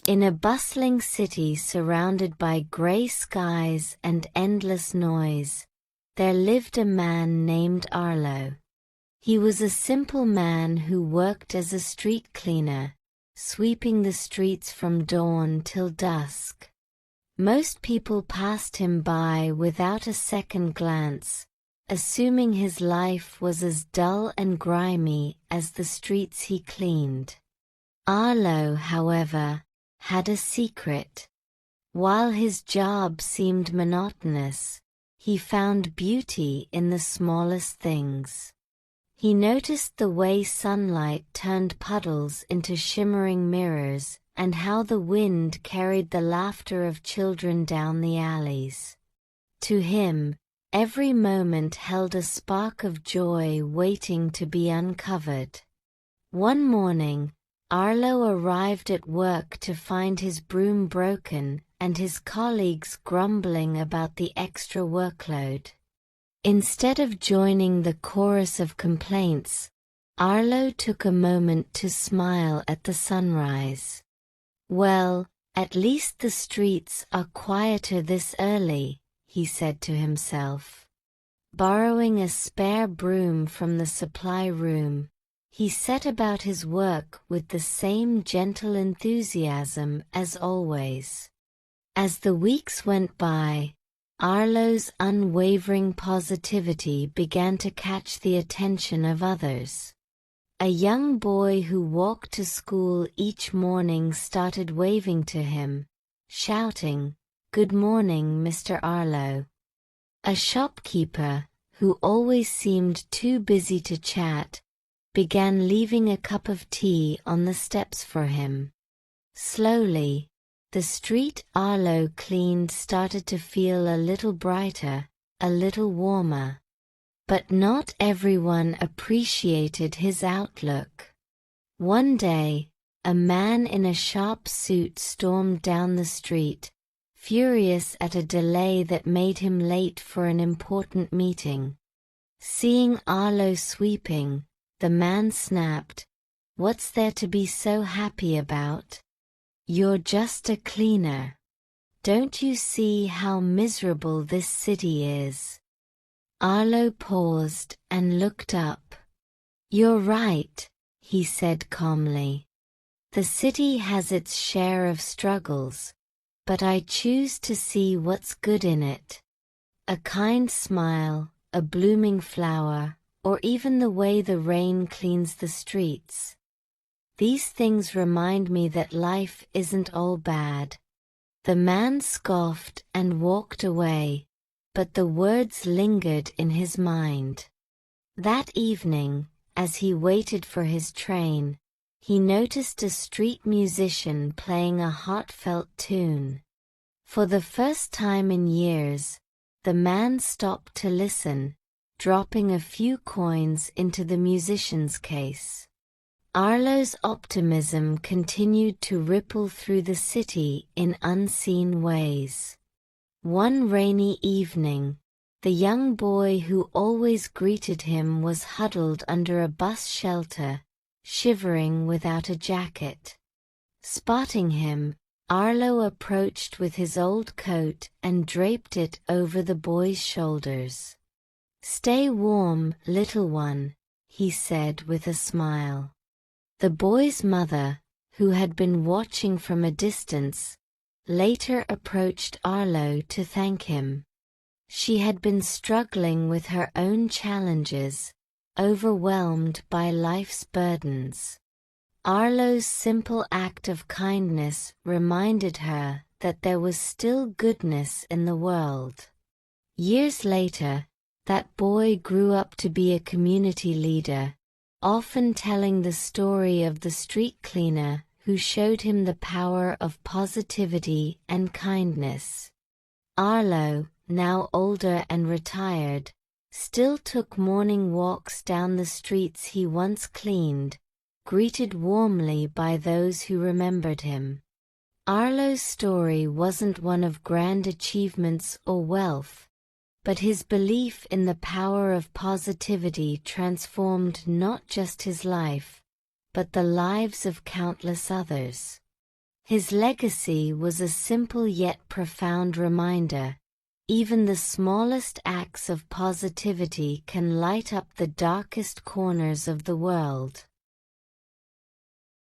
In a bustling city surrounded by gray skies and endless noise, there lived a man named Arlo. He was a simple man who worked as a street cleaner, sweeping the streets from dawn till dusk. Most people passed him by without a second glance, assuming his life was as dull and grimy as the streets he cleaned. Arlo, however, had a secret. While his job seemed monotonous, he found beauty in the smallest things. He noticed the way sunlight turned puddles into shimmering mirrors, and how the wind carried the laughter of children down the alleys. To him, every moment held a spark of joy waiting to be uncovered. One morning, Arlo arrived at work to find his broom broken and his colleagues grumbling about the extra workload. Instead of joining the chorus of complaints, Arlo took a moment to smile at the sunrise. "Well, at least the streets are quieter this early," he said to himself. Borrowing a spare broom from the supply room, he set about his work with the same gentle enthusiasm as always. As the weeks went by, Arlo's unwavering positivity began to catch the attention of others. A young boy who walked to school each morning started waving to him, shouting, "Good morning, Mr. Arlo." A shopkeeper, who always seemed too busy to chat, began leaving a cup of tea on the steps for him. Slowly, the street Arlo cleaned started to feel a little brighter, a little warmer. But not everyone appreciated his outlook. One day, a man in a sharp suit stormed down the street, furious at a delay that made him late for an important meeting. Seeing Arlo sweeping, the man snapped, "What's there to be so happy about? You're just a cleaner. Don't you see how miserable this city is?" Arlo paused and looked up. "You're right," he said calmly. "The city has its share of struggles, but I choose to see what's good in it. A kind smile, a blooming flower, or even the way the rain cleans the streets. These things remind me that life isn't all bad." The man scoffed and walked away, but the words lingered in his mind. That evening, as he waited for his train, he noticed a street musician playing a heartfelt tune. For the first time in years, the man stopped to listen, dropping a few coins into the musician's case. Arlo's optimism continued to ripple through the city in unseen ways. One rainy evening, the young boy who always greeted him was huddled under a bus shelter, shivering without a jacket. Spotting him, Arlo approached with his old coat and draped it over the boy's shoulders. "Stay warm, little one," he said with a smile. The boy's mother, who had been watching from a distance, later approached Arlo to thank him. She had been struggling with her own challenges, overwhelmed by life's burdens. Arlo's simple act of kindness reminded her that there was still goodness in the world. Years later, that boy grew up to be a community leader, often telling the story of the street cleaner who showed him the power of positivity and kindness. Arlo, now older and retired, still took morning walks down the streets he once cleaned, greeted warmly by those who remembered him. Arlo's story wasn't one of grand achievements or wealth, but his belief in the power of positivity transformed not just his life, but the lives of countless others. His legacy was a simple yet profound reminder: even the smallest acts of positivity can light up the darkest corners of the world.